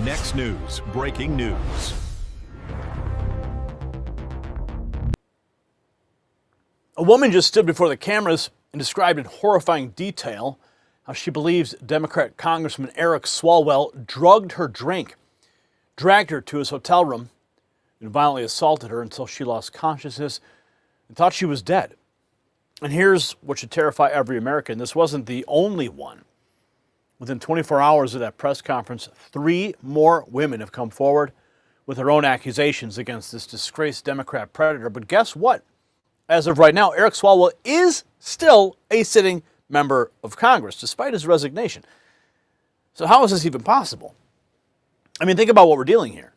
Next News, breaking news. A woman just stood before the cameras and described in horrifying detail how she believes Democrat Congressman Eric Swalwell drugged her drink, dragged her to his hotel room, and violently assaulted her until she lost consciousness and thought she was dead. And here's what should terrify every American. This wasn't the only one. Within 24 hours of that press conference, 3 more women have come forward with their own accusations against this disgraced Democrat predator. But guess what? As of right now, Eric Swalwell is still a sitting member of Congress, despite his resignation. So how is this even possible? I mean, think about what we're dealing here.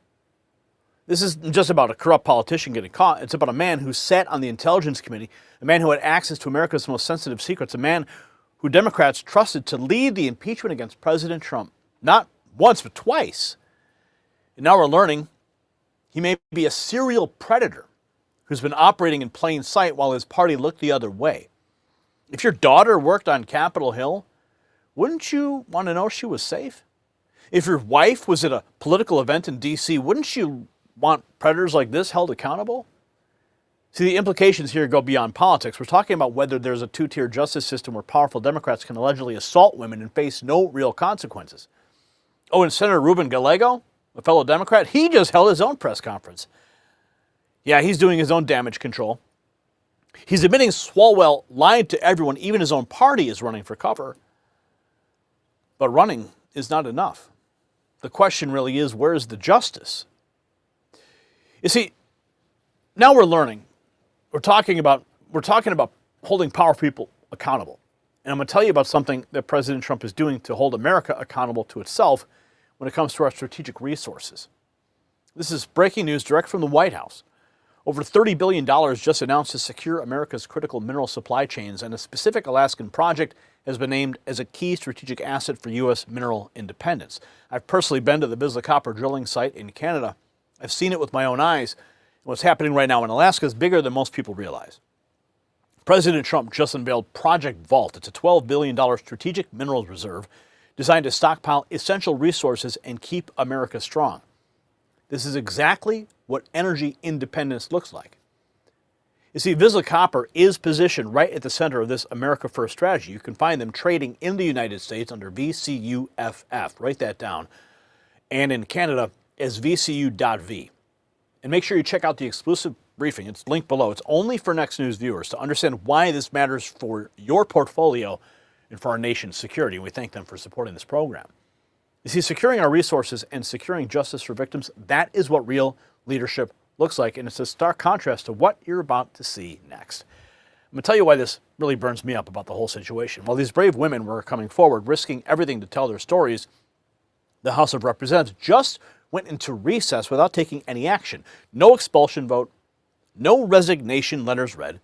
This isn't just about a corrupt politician getting caught. It's about a man who sat on the Intelligence Committee, a man who had access to America's most sensitive secrets, a man who Democrats trusted to lead the impeachment against President Trump, not once, but twice. And now we're learning he may be a serial predator who's been operating in plain sight while his party looked the other way. If your daughter worked on Capitol Hill, wouldn't you want to know she was safe? If your wife was at a political event in D.C., wouldn't you want predators like this held accountable? See, the implications here go beyond politics. We're talking about whether there's a 2-tier justice system where powerful Democrats can allegedly assault women and face no real consequences. Oh, and Senator Ruben Gallego, a fellow Democrat, he just held his own press conference. Yeah, he's doing his own damage control. He's admitting Swalwell lied to everyone, even his own party is running for cover. But running is not enough. The question really is, where's the justice? You see, now we're learning. We're talking about holding powerful people accountable. And I'm going to tell you about something that President Trump is doing to hold America accountable to itself when it comes to our strategic resources. This is breaking news direct from the White House. Over $30 billion just announced to secure America's critical mineral supply chains, and a specific Alaskan project has been named as a key strategic asset for U.S. mineral independence. I've personally been to the Bisla copper drilling site in Canada. I've seen it with my own eyes. What's happening right now in Alaska is bigger than most people realize. President Trump just unveiled Project Vault. It's a $12 billion strategic minerals reserve designed to stockpile essential resources and keep America strong. This is exactly what energy independence looks like. You see, Bisla Copper is positioned right at the center of this America First strategy. You can find them trading in the United States under VCUFF, write that down, and in Canada as VCU.V. And make sure you check out the exclusive briefing. It's linked below. It's only for Next News viewers to understand why this matters for your portfolio and for our nation's security. And we thank them for supporting this program. You see, securing our resources and securing justice for victims, that is what real leadership looks like. And it's a stark contrast to what you're about to see next. I'm going to tell you why this really burns me up about the whole situation. While these brave women were coming forward, risking everything to tell their stories, the House of Representatives just went into recess without taking any action. No expulsion vote, no resignation letters read.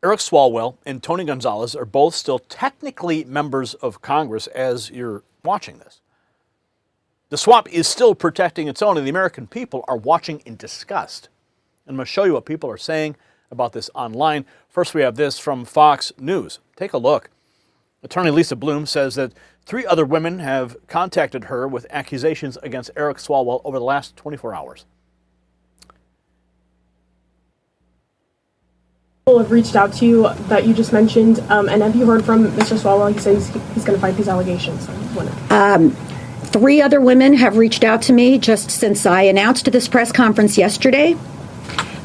Eric Swalwell and Tony Gonzalez are both still technically members of Congress as you're watching this. The swamp is still protecting its own, and the American people are watching in disgust. And I'm going to show you what people are saying about this online. First, we have this from Fox News. Take a look. Attorney Lisa Bloom says that 3 other women have contacted her with accusations against Eric Swalwell over the last 24 hours. People have reached out to you that you just mentioned, and have you heard from Mr. Swalwell? He says he's going to fight these allegations. 3 other women have reached out to me just since I announced this press conference yesterday.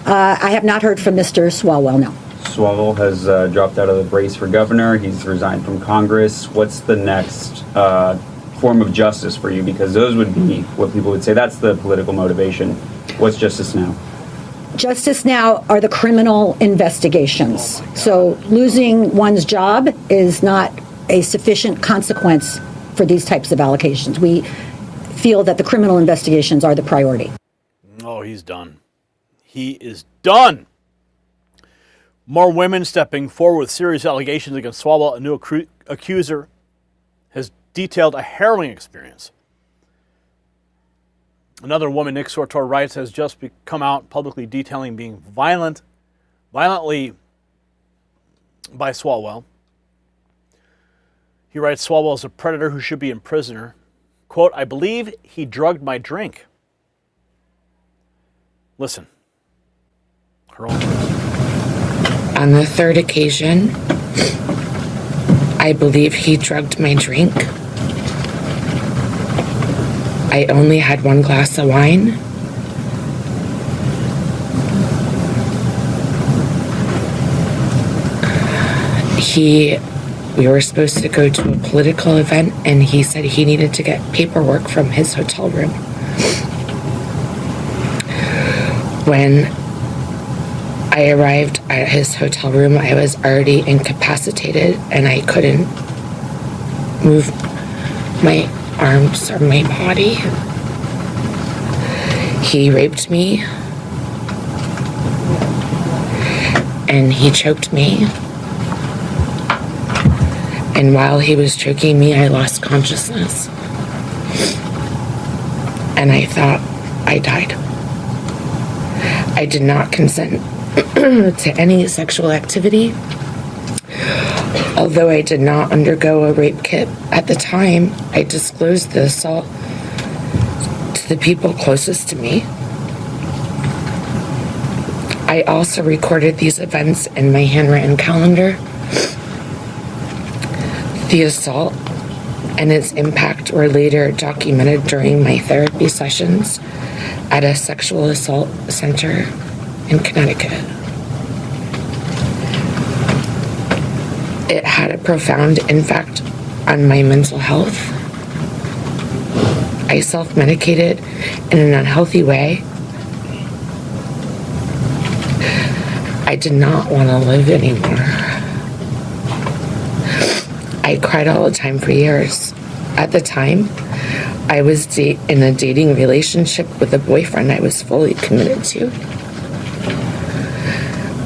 I have not heard from Mr. Swalwell, no. Swalwell has dropped out of the race for governor. He's resigned from Congress. What's the next form of justice for you? Because those would be what people would say. That's the political motivation. What's justice now? Justice now are the criminal investigations. So losing one's job is not a sufficient consequence for these types of allegations. We feel that the criminal investigations are the priority. Oh, he's done. He is done. More women stepping forward with serious allegations against Swalwell. A new accuser has detailed a harrowing experience. Another woman, Nick Sortor writes, has just come out publicly detailing being violently by Swalwell. He writes, Swalwell is a predator who should be in prison. Quote, I believe he drugged my drink. Listen. Her own words. On the third occasion, I believe he drugged my drink. I only had one glass of wine. We were supposed to go to a political event, and he said he needed to get paperwork from his hotel room. When I arrived at his hotel room, I was already incapacitated, and I couldn't move my arms or my body. He raped me, and he choked me. And while he was choking me, I lost consciousness. And I thought I died. I did not consent to any sexual activity. Although I did not undergo a rape kit at the time, I disclosed the assault to the people closest to me. I also recorded these events in my handwritten calendar. The assault and its impact were later documented during my therapy sessions at a sexual assault center in Connecticut. It had a profound impact on my mental health. I self-medicated in an unhealthy way. I did not want to live anymore. I cried all the time for years. At the time, I was in a dating relationship with a boyfriend I was fully committed to.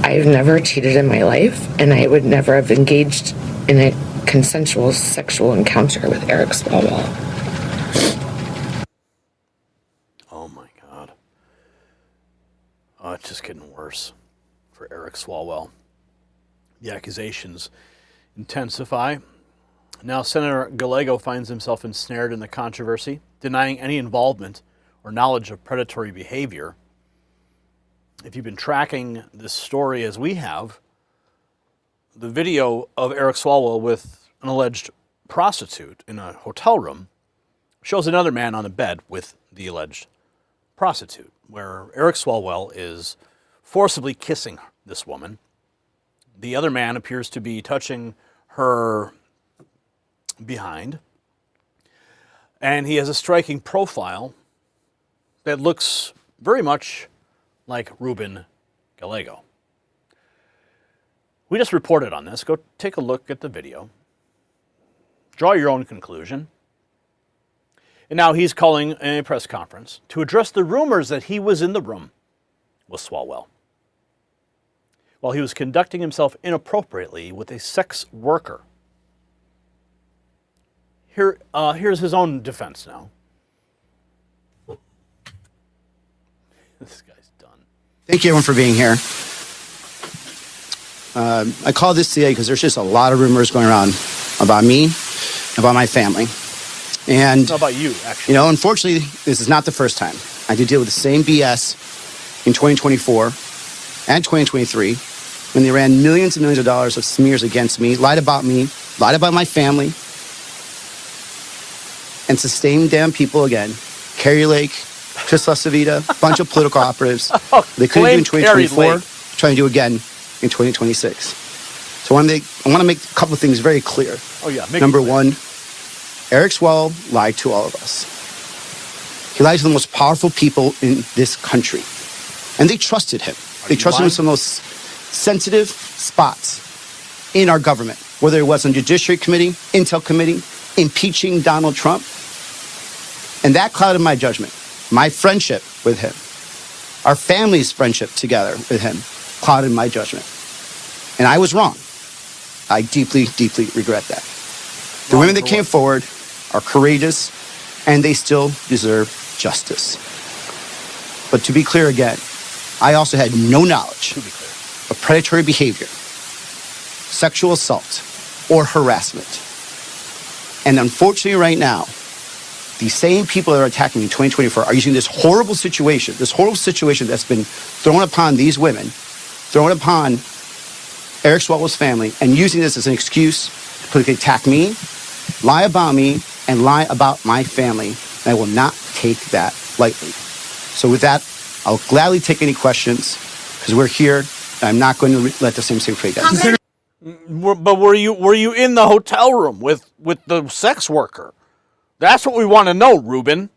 I've never cheated in my life, and I would never have engaged in a consensual sexual encounter with Eric Swalwell. Oh my God. Oh, it's just getting worse for Eric Swalwell. The accusations intensify. Now, Senator Gallego finds himself ensnared in the controversy, denying any involvement or knowledge of predatory behavior. If you've been tracking this story as we have, the video of Eric Swalwell with an alleged prostitute in a hotel room shows another man on a bed with the alleged prostitute, where Eric Swalwell is forcibly kissing this woman. The other man appears to be touching her behind, and he has a striking profile that looks very much like Ruben Gallego. We just reported on this. Go take a look at the video. Draw your own conclusion. And now he's calling a press conference to address the rumors that he was in the room with Swalwell while he was conducting himself inappropriately with a sex worker. Here's his own defense now. This guy's done. Thank you, everyone, for being here. I call this today because there's just a lot of rumors going around about me, about my family. And how about you, actually? You know, unfortunately, this is not the first time. I did deal with the same BS in 2024 and 2023 when they ran millions and millions of dollars of smears against me, lied about my family, and sustained damn people again. Carrie Lake, Chris LaCivita, a bunch of political operatives. They couldn't do in 2024, trying to do again in 2026. So I want to make a couple of things very clear. Oh, yeah. Number one, Eric Swalwell lied to all of us. He lied to the most powerful people in this country. And they trusted him. They trusted him with some of those sensitive spots in our government, whether it was on Judiciary Committee, Intel Committee, impeaching Donald Trump. And that clouded my judgment, my friendship with him, our family's friendship together with him clouded my judgment. And I was wrong. I deeply, deeply regret that. The women that came forward are courageous, and they still deserve justice. But to be clear again, I also had no knowledge of predatory behavior, sexual assault, or harassment. And unfortunately right now, the same people that are attacking me in 2024 are using this horrible situation that's been thrown upon these women, thrown upon Eric Swalwell's family, and using this as an excuse to politically attack me, lie about me, and lie about my family. And I will not take that lightly. So with that, I'll gladly take any questions, because we're here, and I'm not going to let the same thing play again. But were you in the hotel room with the sex worker? That's what we want to know, Ruben.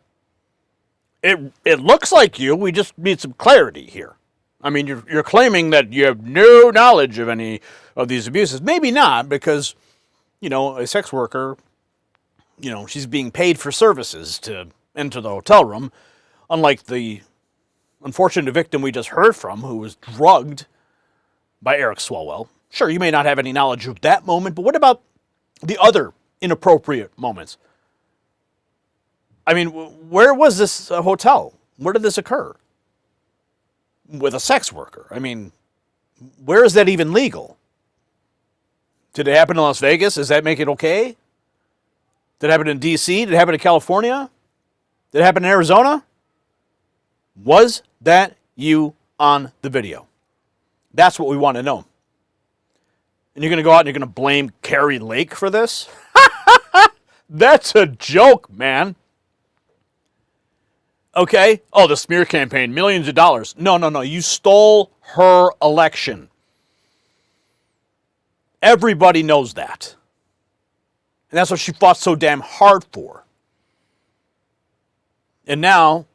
It looks like you. We just need some clarity here. I mean, you're claiming that you have no knowledge of any of these abuses. Maybe not, because, you know, a sex worker, you know, she's being paid for services to enter the hotel room, unlike the unfortunate victim we just heard from, who was drugged by Eric Swalwell. Sure, you may not have any knowledge of that moment, but what about the other inappropriate moments? I mean, where was this hotel? Where did this occur? With a sex worker. I mean, where is that even legal? Did it happen in Las Vegas? Does that make it okay? Did it happen in D.C.? Did it happen in California? Did it happen in Arizona? Was that you on the video? That's what we want to know. And you're going to go out and you're going to blame Carrie Lake for this? That's a joke, man. Okay? Oh, the smear campaign, millions of dollars. No. You stole her election. Everybody knows that. And that's what she fought so damn hard for. And now,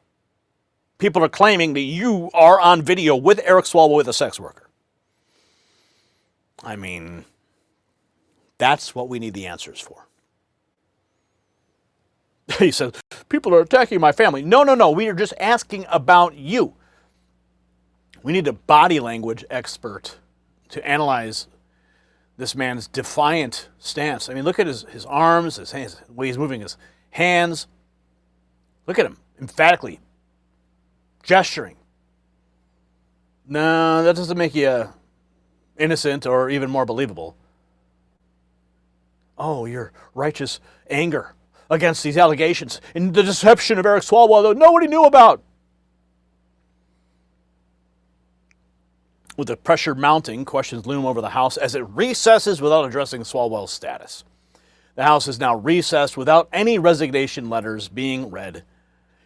people are claiming that you are on video with Eric Swalwell with a sex worker. I mean, that's what we need the answers for. He says, people are attacking my family. No. We are just asking about you. We need a body language expert to analyze this man's defiant stance. I mean, look at his arms, his hands, the way he's moving his hands. Look at him, emphatically gesturing. No, that doesn't make you innocent or even more believable. Oh, your righteous anger against these allegations and the deception of Eric Swalwell that nobody knew about. With the pressure mounting, questions loom over the House as it recesses without addressing Swalwell's status. The House is now recessed without any resignation letters being read,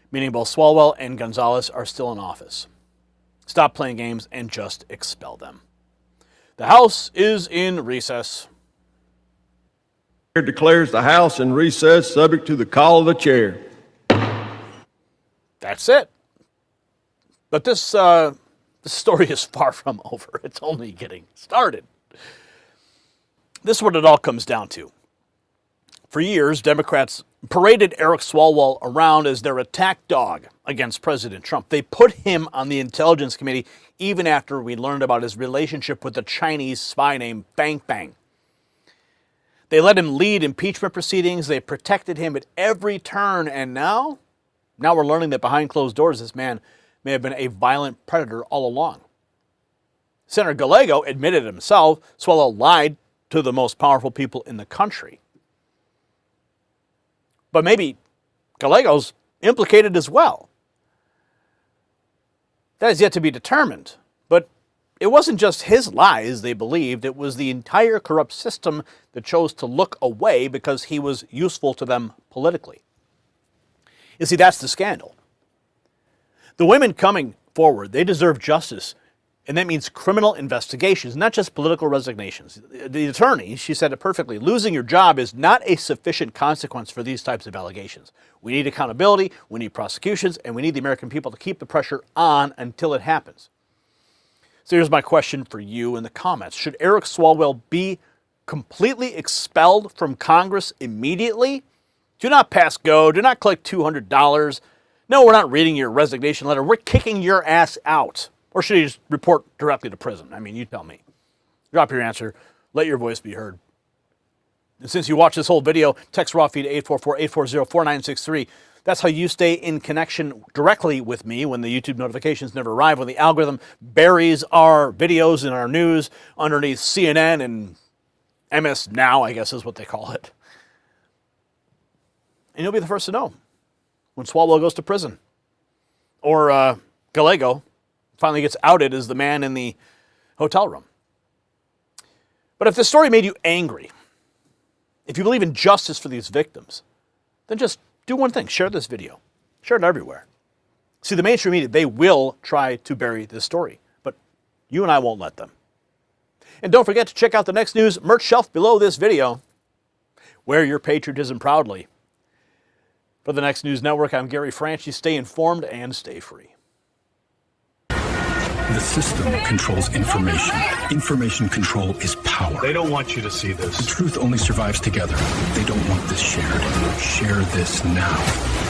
meaning both Swalwell and Gonzalez are still in office. Stop playing games and just expel them. The House is in recess. Declares the House in recess subject to the call of the chair. That's it. But this story is far from over. It's only getting started. This is what it all comes down to. For years, Democrats paraded Eric Swalwell around as their attack dog against President Trump. They put him on the Intelligence Committee even after we learned about his relationship with a Chinese spy named Bang Bang. They let him lead impeachment proceedings. They protected him at every turn. And now we're learning that behind closed doors, this man may have been a violent predator all along. Senator Gallego admitted himself Swalwell lied to the most powerful people in the country. But maybe Gallego's implicated as well. That is yet to be determined. But it wasn't just his lies they believed. It was the entire corrupt system that chose to look away because he was useful to them politically. You see, that's the scandal. The women coming forward, they deserve justice. And that means criminal investigations, not just political resignations. The attorney, she said it perfectly, losing your job is not a sufficient consequence for these types of allegations. We need accountability, we need prosecutions, and we need the American people to keep the pressure on until it happens. So here's my question for you in the comments. Should Eric Swalwell be completely expelled from Congress immediately? Do not pass go. Do not collect $200. No, we're not reading your resignation letter. We're kicking your ass out. Or should he just report directly to prison? I mean, you tell me. Drop your answer. Let your voice be heard. And since you watch this whole video, text raw feed 844-840-4963. That's how you stay in connection directly with me when the YouTube notifications never arrive, when the algorithm buries our videos and our news underneath CNN and MS Now, I guess is what they call it. And you'll be the first to know. when Swalwell goes to prison. Or Gallego finally gets outed as the man in the hotel room. But if this story made you angry, if you believe in justice for these victims, then just do one thing. Share this video. Share it everywhere. See, the mainstream media, they will try to bury this story, but you and I won't let them. And don't forget to check out the Next News merch shelf below this video. Wear your patriotism proudly. For the Next News Network, I'm Gary Franchi. Stay informed and stay free. The system controls information. Information control is power. They don't want you to see this. The truth only survives together. They don't want this shared. Share this now.